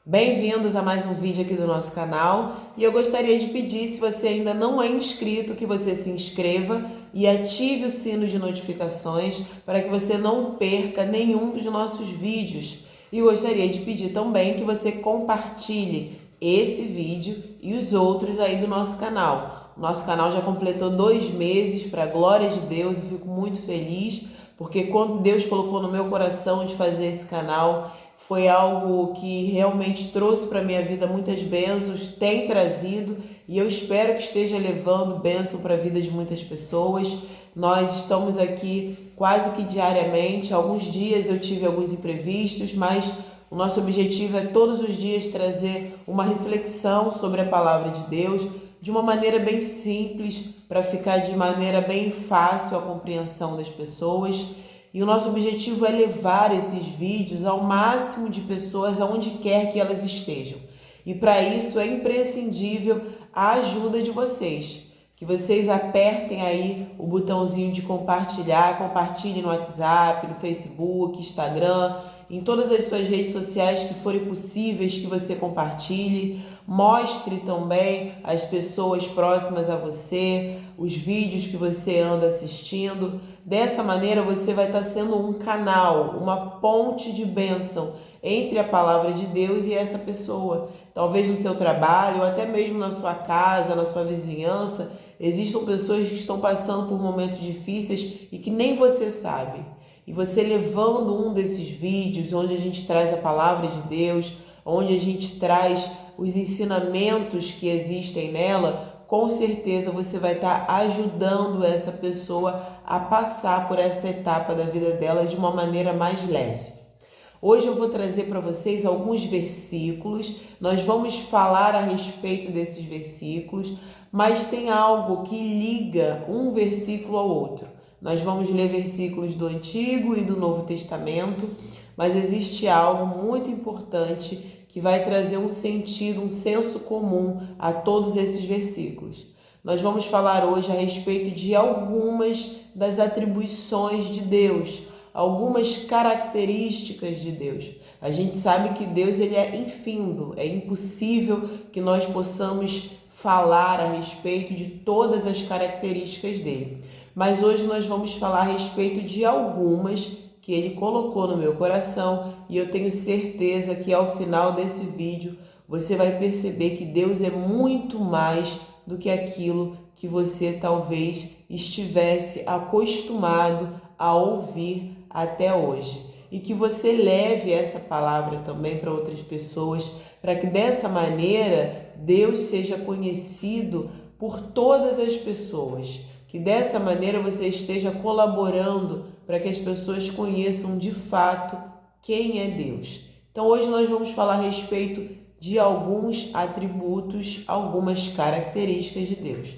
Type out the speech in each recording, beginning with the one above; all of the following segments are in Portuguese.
Bem-vindos a mais um vídeo aqui do nosso canal e eu gostaria de pedir, se você ainda não é inscrito, que você se inscreva e ative o sino de notificações para que você não perca nenhum dos nossos vídeos. E gostaria de pedir também que você compartilhe esse vídeo e os outros aí do nosso canal. O nosso canal já completou 2 meses, para a glória de Deus, eu fico muito feliz, porque quando Deus colocou no meu coração de fazer esse canal, foi algo que realmente trouxe para a minha vida muitas bênçãos, tem trazido, e eu espero que esteja levando bênção para a vida de muitas pessoas. Nós estamos aqui quase que diariamente, alguns dias eu tive alguns imprevistos, mas o nosso objetivo é todos os dias trazer uma reflexão sobre a palavra de Deus, de uma maneira bem simples, para ficar de maneira bem fácil a compreensão das pessoas. E o nosso objetivo é levar esses vídeos ao máximo de pessoas, aonde quer que elas estejam. E para isso é imprescindível a ajuda de vocês. Que vocês apertem aí o botãozinho de compartilhar, compartilhem no WhatsApp, no Facebook, Instagram, em todas as suas redes sociais que forem possíveis que você compartilhe. Mostre também às pessoas próximas a você os vídeos que você anda assistindo. Dessa maneira você vai estar sendo um canal, uma ponte de bênção entre a palavra de Deus e essa pessoa. Talvez no seu trabalho, ou até mesmo na sua casa, na sua vizinhança, existam pessoas que estão passando por momentos difíceis e que nem você sabe. E você levando um desses vídeos onde a gente traz a palavra de Deus, onde a gente traz os ensinamentos que existem nela, com certeza você vai estar ajudando essa pessoa a passar por essa etapa da vida dela de uma maneira mais leve. Hoje eu vou trazer para vocês alguns versículos, nós vamos falar a respeito desses versículos, mas tem algo que liga um versículo ao outro. Nós vamos ler versículos do Antigo e do Novo Testamento, mas existe algo muito importante que vai trazer um sentido, um senso comum a todos esses versículos. Nós vamos falar hoje a respeito de algumas das atribuições de Deus, algumas características de Deus. A gente sabe que Deus ele é infindo, é impossível que nós possamos falar a respeito de todas as características dele. Mas hoje nós vamos falar a respeito de algumas que ele colocou no meu coração e eu tenho certeza que ao final desse vídeo você vai perceber que Deus é muito mais do que aquilo que você talvez estivesse acostumado a ouvir até hoje. E que você leve essa palavra também para outras pessoas, para que dessa maneira Deus seja conhecido por todas as pessoas. Que dessa maneira você esteja colaborando para que as pessoas conheçam de fato quem é Deus. Então hoje nós vamos falar a respeito de alguns atributos, algumas características de Deus.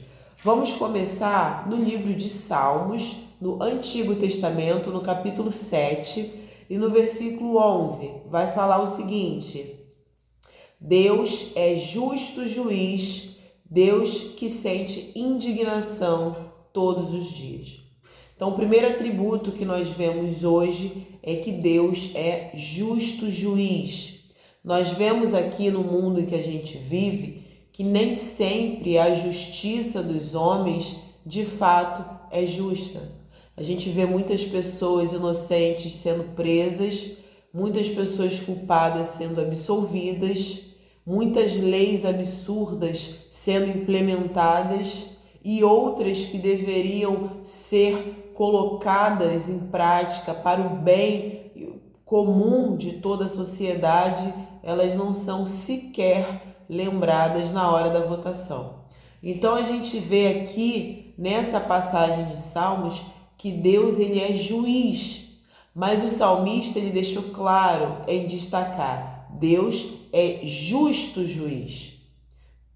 Vamos começar no livro de Salmos, no Antigo Testamento, no capítulo 7 e no versículo 11. Vai falar o seguinte: Deus é justo juiz, Deus que sente indignação todos os dias. Então, o primeiro atributo que nós vemos hoje é que Deus é justo juiz. Nós vemos aqui no mundo em que a gente vive que nem sempre a justiça dos homens de fato é justa. A gente vê muitas pessoas inocentes sendo presas, muitas pessoas culpadas sendo absolvidas, muitas leis absurdas sendo implementadas e outras que deveriam ser colocadas em prática para o bem comum de toda a sociedade, elas não são sequer lembradas na hora da votação. Então a gente vê aqui nessa passagem de Salmos que Deus ele é juiz, mas o salmista ele deixou claro em destacar: Deus é justo juiz.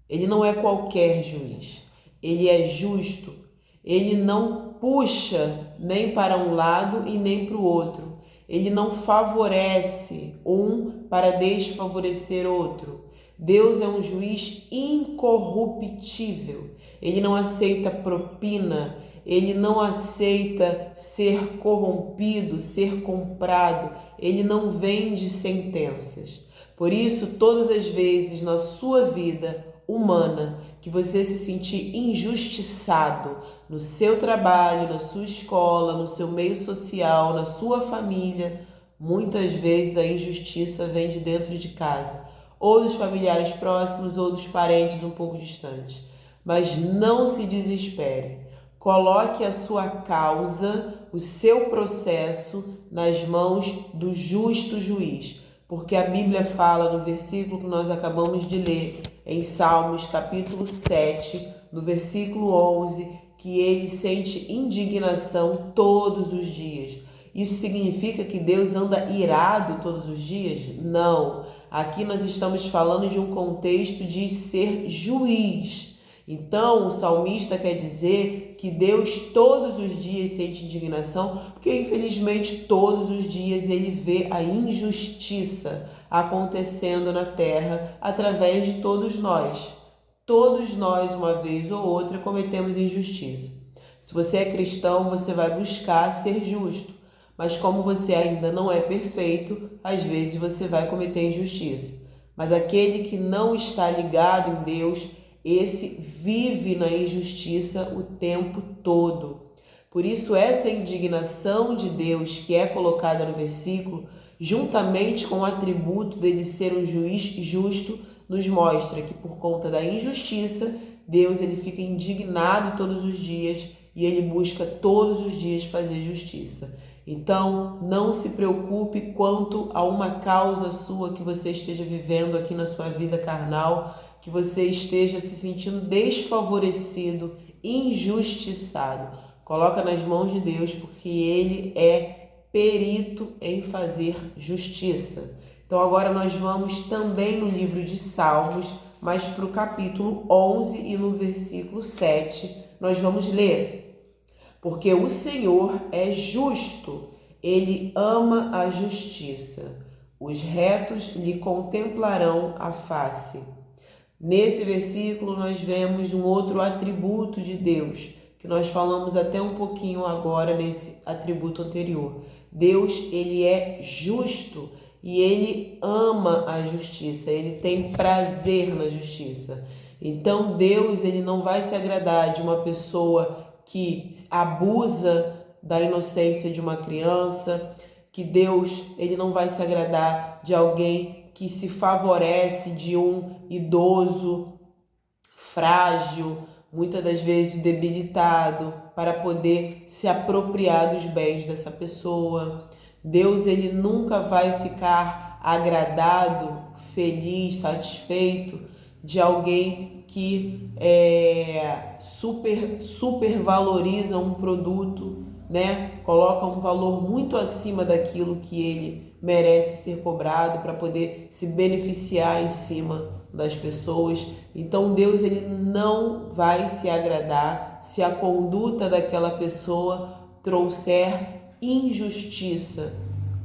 Ele não é qualquer juiz, ele é justo. Ele não puxa nem para um lado e nem para o outro. Ele não favorece um para desfavorecer outro. Deus é um juiz incorruptível. Ele não aceita propina, ele não aceita ser corrompido, ser comprado. Ele não vende sentenças. Por isso, todas as vezes na sua vida humana que você se sentir injustiçado no seu trabalho, na sua escola, no seu meio social, na sua família, muitas vezes a injustiça vem de dentro de casa, ou dos familiares próximos ou dos parentes um pouco distantes. Mas não se desespere. Coloque a sua causa, o seu processo nas mãos do justo juiz. Porque a Bíblia fala no versículo que nós acabamos de ler, em Salmos capítulo 7, no versículo 11, que ele sente indignação todos os dias. Isso significa que Deus anda irado todos os dias? Não. Aqui nós estamos falando de um contexto de ser juiz. Então, o salmista quer dizer que Deus todos os dias sente indignação, porque infelizmente todos os dias ele vê a injustiça acontecendo na terra através de todos nós. Todos nós, uma vez ou outra, cometemos injustiça. Se você é cristão, você vai buscar ser justo, mas como você ainda não é perfeito, às vezes você vai cometer injustiça. Mas aquele que não está ligado em Deus, esse vive na injustiça o tempo todo. Por isso, essa indignação de Deus que é colocada no versículo, juntamente com o atributo dele ser um juiz justo, nos mostra que por conta da injustiça, Deus ele fica indignado todos os dias e ele busca todos os dias fazer justiça. Então, não se preocupe quanto a uma causa sua que você esteja vivendo aqui na sua vida carnal, que você esteja se sentindo desfavorecido, injustiçado. Coloca nas mãos de Deus, porque Ele é perito em fazer justiça. Então agora nós vamos também no livro de Salmos, mas para o capítulo 11 e no versículo 7, nós vamos ler. Porque o Senhor é justo, Ele ama a justiça. Os retos lhe contemplarão a face. Nesse versículo nós vemos um outro atributo de Deus, que nós falamos até um pouquinho agora nesse atributo anterior. Deus, ele é justo e ele ama a justiça, ele tem prazer na justiça. Então Deus, ele não vai se agradar de uma pessoa que abusa da inocência de uma criança, que Deus, ele não vai se agradar de alguém que se favorece de um idoso frágil, muitas das vezes debilitado, para poder se apropriar dos bens dessa pessoa. Deus, ele nunca vai ficar agradado, feliz, satisfeito de alguém que supervaloriza um produto, né? Coloca um valor muito acima daquilo que ele merece ser cobrado para poder se beneficiar em cima das pessoas. Então Deus, ele não vai se agradar se a conduta daquela pessoa trouxer injustiça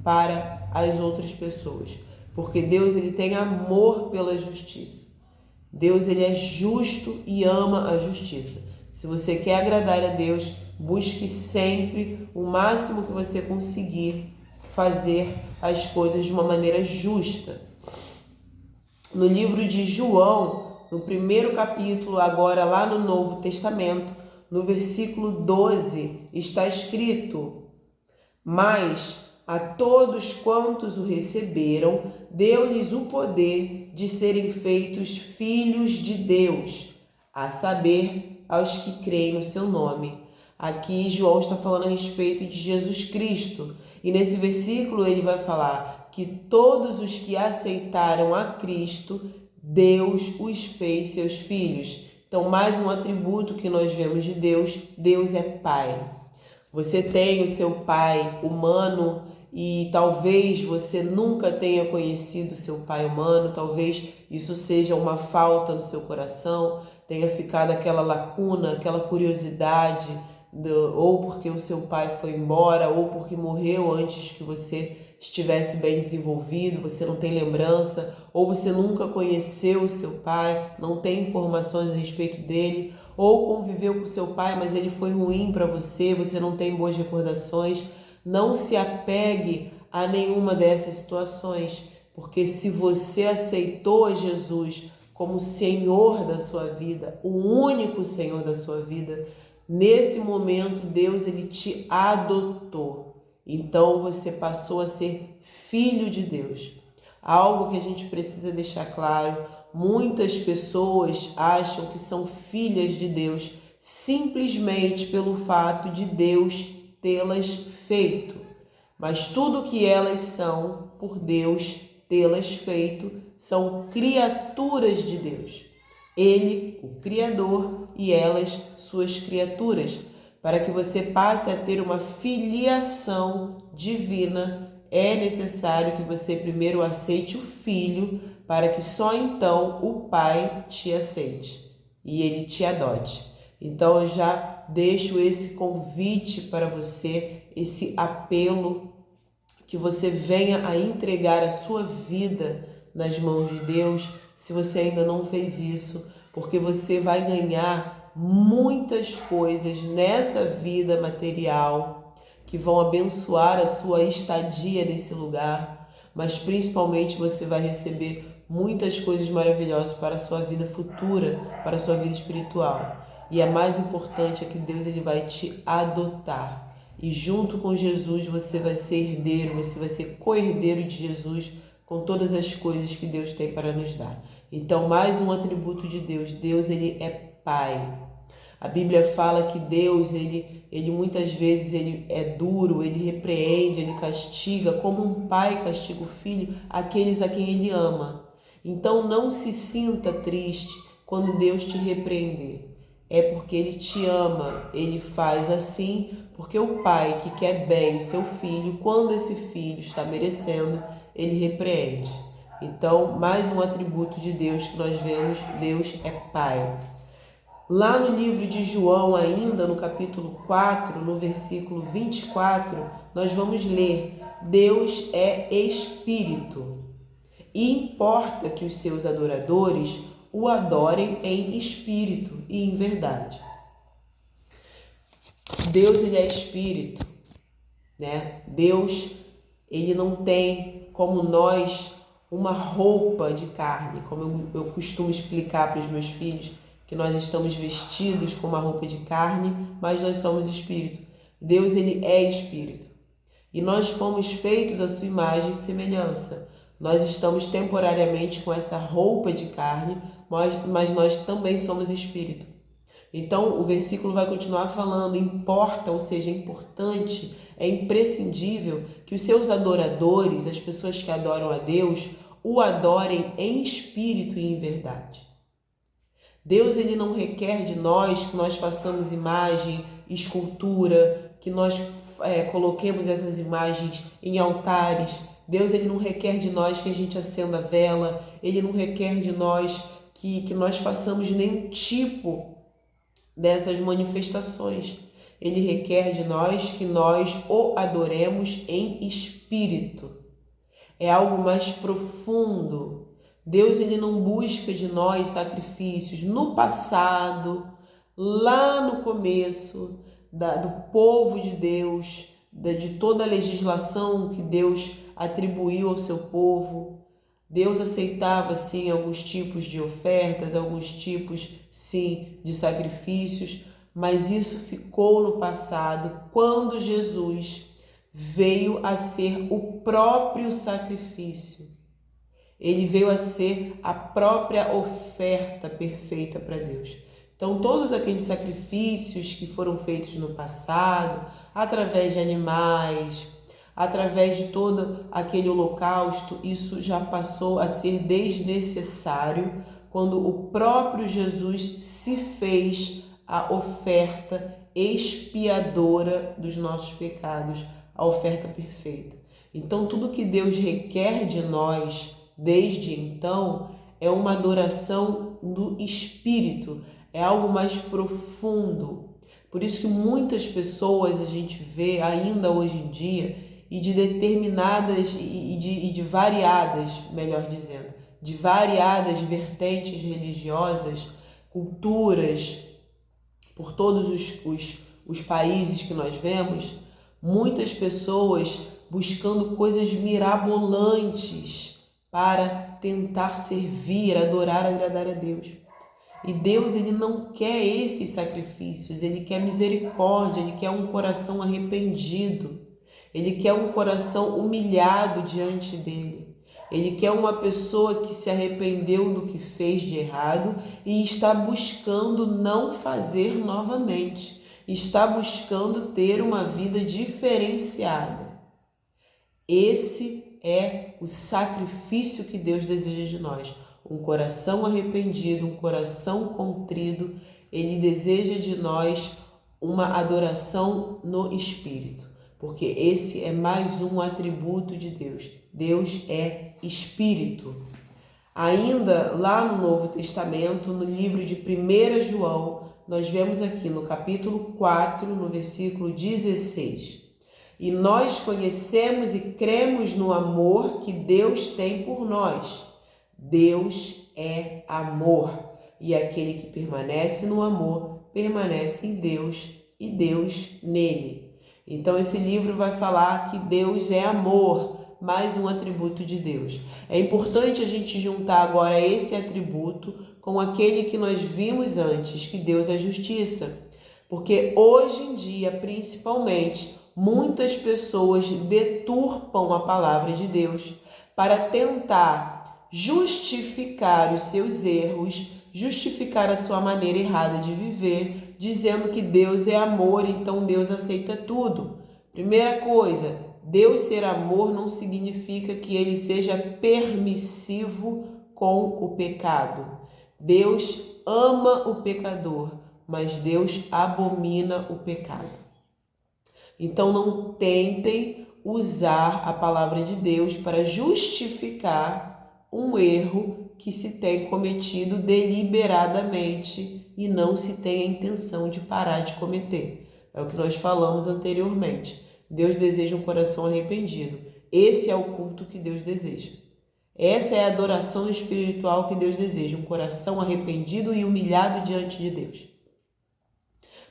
para as outras pessoas, porque Deus, ele tem amor pela justiça. Deus, ele é justo e ama a justiça. Se você quer agradar a Deus, busque sempre o máximo que você conseguir fazer as coisas de uma maneira justa. No livro de João, no primeiro capítulo, agora lá no Novo Testamento, no versículo 12, está escrito: mas a todos quantos o receberam, deu-lhes o poder de serem feitos filhos de Deus, a saber, aos que creem no seu nome. Aqui João está falando a respeito de Jesus Cristo. E nesse versículo ele vai falar que todos os que aceitaram a Cristo, Deus os fez seus filhos. Então, mais um atributo que nós vemos de Deus: Deus é Pai. Você tem o seu pai humano e talvez você nunca tenha conhecido seu pai humano, talvez isso seja uma falta no seu coração, tenha ficado aquela lacuna, aquela curiosidade, ou porque o seu pai foi embora, ou porque morreu antes que você estivesse bem desenvolvido, você não tem lembrança, ou você nunca conheceu o seu pai, não tem informações a respeito dele, ou conviveu com o seu pai, mas ele foi ruim para você, você não tem boas recordações. Não se apegue a nenhuma dessas situações, Porque se você aceitou a Jesus como Senhor da sua vida, o único Senhor da sua vida, nesse momento Deus ele te adotou. Então você passou a ser filho de Deus. Algo que a gente precisa deixar claro, muitas pessoas acham que são filhas de Deus simplesmente pelo fato de Deus tê-las feito. Mas tudo que elas são, por Deus tê-las feito, são criaturas de Deus. Ele, o Criador, e elas, suas criaturas. Para que você passe a ter uma filiação divina, é necessário que você primeiro aceite o Filho, para que só então o Pai te aceite e ele te adote. Então eu já deixo esse convite para você, esse apelo, que você venha a entregar a sua vida nas mãos de Deus, se você ainda não fez isso, porque você vai ganhar muitas coisas nessa vida material que vão abençoar a sua estadia nesse lugar, mas principalmente você vai receber muitas coisas maravilhosas para a sua vida futura, para a sua vida espiritual. E a mais importante é que Deus ele vai te adotar. E junto com Jesus você vai ser herdeiro, você vai ser co-herdeiro de Jesus com todas as coisas que Deus tem para nos dar. Então, mais um atributo de Deus. Deus ele é Pai. A Bíblia fala que Deus, ele muitas vezes ele é duro, ele repreende, ele castiga, como um pai castiga o filho, aqueles a quem ele ama. Então não se sinta triste quando Deus te repreender. É porque ele te ama, ele faz assim, porque o pai que quer bem o seu filho, quando esse filho está merecendo, ele repreende. Então, mais um atributo de Deus que nós vemos, Deus é Pai. Lá no livro de João, ainda no capítulo 4, no versículo 24, nós vamos ler: Deus é Espírito, e importa que os seus adoradores o adorem em espírito e em verdade. Deus ele é Espírito, né? Deus ele não tem como nós uma roupa de carne, como eu costumo explicar para os meus filhos, que nós estamos vestidos com uma roupa de carne, mas nós somos Espírito. Deus ele é Espírito. E nós fomos feitos à sua imagem e semelhança. Nós estamos temporariamente com essa roupa de carne, mas nós também somos Espírito. Então o versículo vai continuar falando, importa, ou seja, é importante, é imprescindível que os seus adoradores, as pessoas que adoram a Deus, o adorem em espírito e em verdade. Deus ele não requer de nós que nós façamos imagem, escultura, que nós coloquemos essas imagens em altares. Deus ele não requer de nós que a gente acenda a vela, ele não requer de nós que nós façamos nenhum tipo dessas manifestações. Ele requer de nós que nós o adoremos em espírito. É algo mais profundo. Deus ele não busca de nós sacrifícios. No passado, lá no começo do povo de Deus, de toda a legislação que Deus atribuiu ao seu povo, Deus aceitava sim alguns tipos de ofertas, alguns tipos sim de sacrifícios, mas isso ficou no passado quando Jesus veio a ser o próprio sacrifício. Ele veio a ser a própria oferta perfeita para Deus. Então todos aqueles sacrifícios que foram feitos no passado, através de animais, através de todo aquele holocausto, isso já passou a ser desnecessário quando o próprio Jesus se fez a oferta expiadora dos nossos pecados, a oferta perfeita. Então tudo que Deus requer de nós desde então é uma adoração do Espírito, é algo mais profundo. Por isso que muitas pessoas a gente vê ainda hoje em dia, e de determinadas e de variadas, melhor dizendo, de variadas vertentes religiosas, culturas, por todos os países que nós vemos, muitas pessoas buscando coisas mirabolantes para tentar servir, adorar, agradar a Deus. E Deus, Ele não quer esses sacrifícios, Ele quer misericórdia, Ele quer um coração arrependido, Ele quer um coração humilhado diante dEle. Ele quer uma pessoa que se arrependeu do que fez de errado e está buscando não fazer novamente, está buscando ter uma vida diferenciada. Esse é o sacrifício que Deus deseja de nós. Um coração arrependido, um coração contrido. Ele deseja de nós uma adoração no Espírito, porque esse é mais um atributo de Deus. Deus é Espírito. Ainda lá no Novo Testamento, no livro de 1 João, nós vemos aqui no capítulo 4, no versículo 16. E nós conhecemos e cremos no amor que Deus tem por nós. Deus é amor, e aquele que permanece no amor, permanece em Deus e Deus nele. Então esse livro vai falar que Deus é amor, mais um atributo de Deus. É importante a gente juntar agora esse atributo com aquele que nós vimos antes, que Deus é justiça. Porque hoje em dia, principalmente, muitas pessoas deturpam a palavra de Deus para tentar justificar os seus erros, justificar a sua maneira errada de viver, dizendo que Deus é amor, então Deus aceita tudo. Primeira coisa, Deus ser amor não significa que ele seja permissivo com o pecado. Deus ama o pecador, mas Deus abomina o pecado. Então não tentem usar a palavra de Deus para justificar um erro que se tem cometido deliberadamente e não se tem a intenção de parar de cometer. É o que nós falamos anteriormente. Deus deseja um coração arrependido. Esse é o culto que Deus deseja. Essa é a adoração espiritual que Deus deseja, um coração arrependido e humilhado diante de Deus.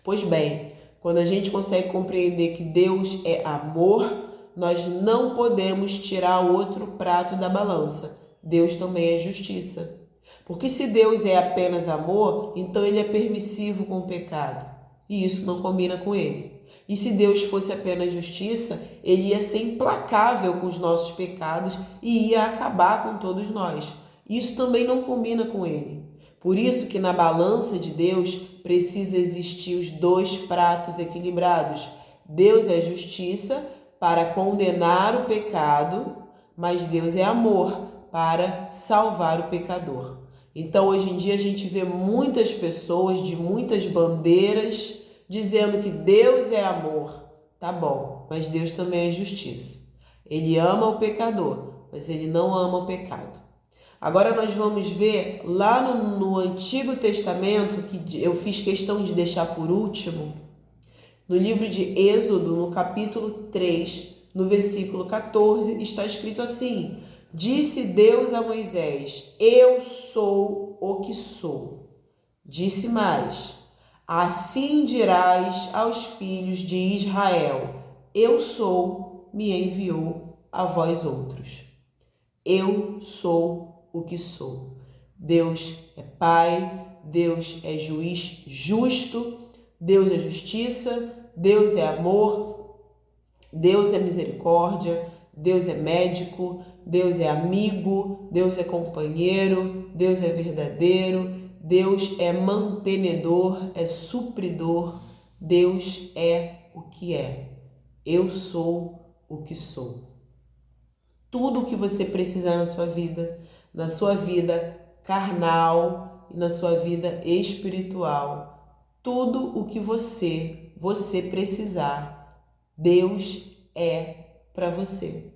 Pois bem, quando a gente consegue compreender que Deus é amor, nós não podemos tirar outro prato da balança. Deus também é justiça. Porque se Deus é apenas amor, então ele é permissivo com o pecado. E isso não combina com ele. E se Deus fosse apenas justiça, ele ia ser implacável com os nossos pecados e ia acabar com todos nós. Isso também não combina com ele. Por isso que na balança de Deus precisa existir os dois pratos equilibrados. Deus é justiça para condenar o pecado, mas Deus é amor para salvar o pecador. Então, hoje em dia, a gente vê muitas pessoas de muitas bandeiras dizendo que Deus é amor. Tá bom, mas Deus também é justiça. Ele ama o pecador, mas ele não ama o pecado. Agora nós vamos ver lá no Antigo Testamento, que eu fiz questão de deixar por último, no livro de Êxodo, no capítulo 3, no versículo 14, está escrito assim: Disse Deus a Moisés: Eu sou o que sou. Disse mais: Assim dirás aos filhos de Israel: Eu sou, me enviou a vós outros. Eu sou o que sou. Deus é Pai, Deus é juiz justo, Deus é justiça, Deus é amor, Deus é misericórdia, Deus é médico, Deus é amigo, Deus é companheiro, Deus é verdadeiro, Deus é mantenedor, é supridor, Deus é o que é. Eu sou o que sou. Tudo o que você precisar na sua vida carnal e na sua vida espiritual, tudo o que você precisar, Deus é para você.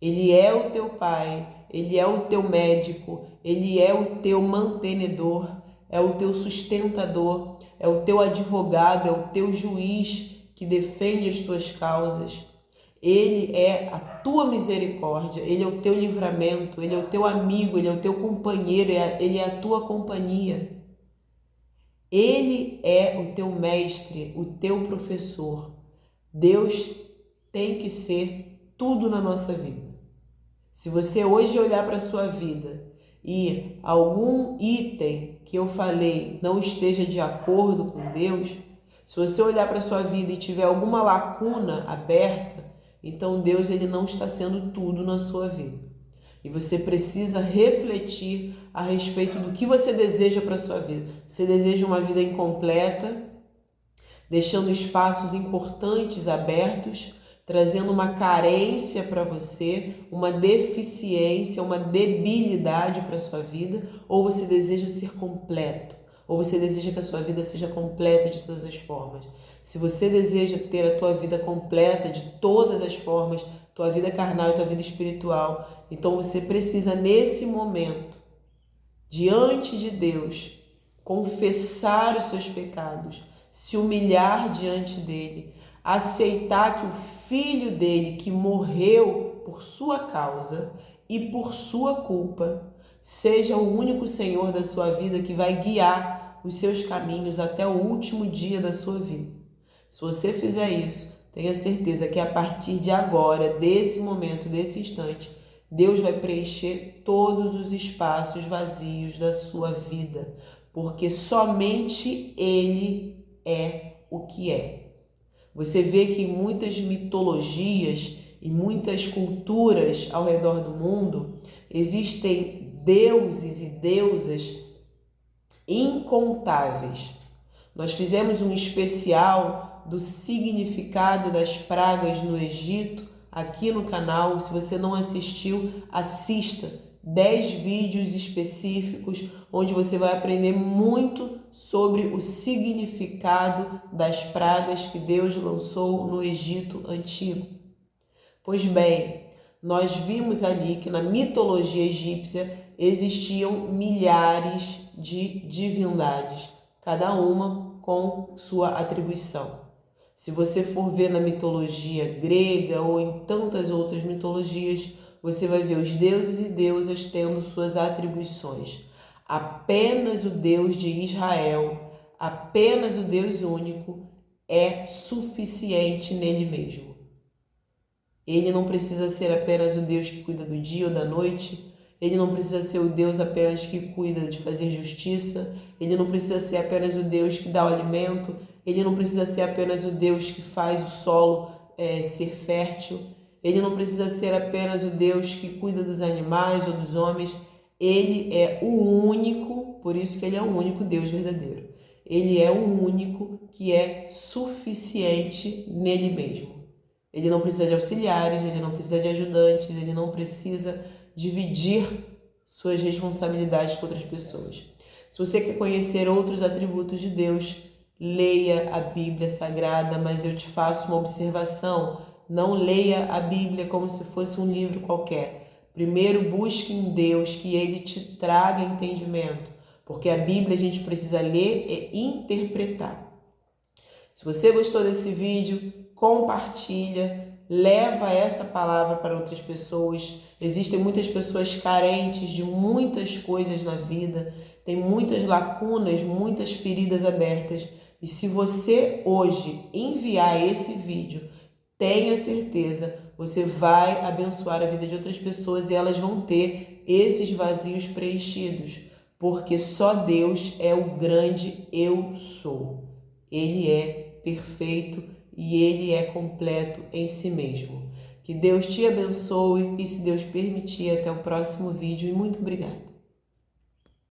Ele é o teu pai, ele é o teu médico, ele é o teu mantenedor, é o teu sustentador, é o teu advogado, é o teu juiz que defende as tuas causas. Ele é a tua misericórdia, ele é o teu livramento, ele é o teu amigo, ele é o teu companheiro, ele é a tua companhia. Ele é o teu mestre, o teu professor. Deus tem que ser tudo na nossa vida. Se você hoje olhar para a sua vida e algum item que eu falei não esteja de acordo com Deus, se você olhar para a sua vida e tiver alguma lacuna aberta, então Deus ele não está sendo tudo na sua vida. E você precisa refletir a respeito do que você deseja para a sua vida. Você deseja uma vida incompleta, deixando espaços importantes abertos, trazendo uma carência para você, uma deficiência, uma debilidade para a sua vida, ou você deseja ser completo, ou você deseja que a sua vida seja completa de todas as formas. Se você deseja ter a tua vida completa de todas as formas, tua vida carnal e tua vida espiritual, então você precisa nesse momento, diante de Deus, confessar os seus pecados, se humilhar diante dele, aceitar que o Filho dele que morreu por sua causa e por sua culpa seja o único Senhor da sua vida que vai guiar os seus caminhos até o último dia da sua vida. Se você fizer isso, tenha certeza que a partir de agora, desse momento, desse instante, Deus vai preencher todos os espaços vazios da sua vida, porque somente Ele é o que é. Você vê que em muitas mitologias e muitas culturas ao redor do mundo existem deuses e deusas incontáveis. Nós fizemos um especial do significado das pragas no Egito aqui no canal. Se você não assistiu, assista 10 vídeos específicos onde você vai aprender muito sobre o significado das pragas que Deus lançou no Egito antigo. Pois bem, nós vimos ali que na mitologia egípcia existiam milhares de divindades, cada uma com sua atribuição. Se você for ver na mitologia grega ou em tantas outras mitologias, você vai ver os deuses e deusas tendo suas atribuições. Apenas o Deus de Israel, apenas o Deus único, é suficiente nele mesmo. Ele não precisa ser apenas o Deus que cuida do dia ou da noite. Ele não precisa ser o Deus apenas que cuida de fazer justiça. Ele não precisa ser apenas o Deus que dá o alimento. Ele não precisa ser apenas o Deus que faz o solo ser fértil. Ele não precisa ser apenas o Deus que cuida dos animais ou dos homens. Ele é o único, por isso que ele é o único Deus verdadeiro. Ele é o único que é suficiente nele mesmo. Ele não precisa de auxiliares, ele não precisa de ajudantes, ele não precisa dividir suas responsabilidades com outras pessoas. Se você quer conhecer outros atributos de Deus, leia a Bíblia Sagrada, mas eu te faço uma observação: não leia a Bíblia como se fosse um livro qualquer. Primeiro busque em Deus que Ele te traga entendimento, porque a Bíblia a gente precisa ler e interpretar. Se você gostou desse vídeo, compartilha, leva essa palavra para outras pessoas. Existem muitas pessoas carentes de muitas coisas na vida, tem muitas lacunas, muitas feridas abertas. E se você hoje enviar esse vídeo, tenha certeza, você vai abençoar a vida de outras pessoas e elas vão ter esses vazios preenchidos, porque só Deus é o grande eu sou. Ele é perfeito e Ele é completo em si mesmo. Que Deus te abençoe e, se Deus permitir, até o próximo vídeo e muito obrigada.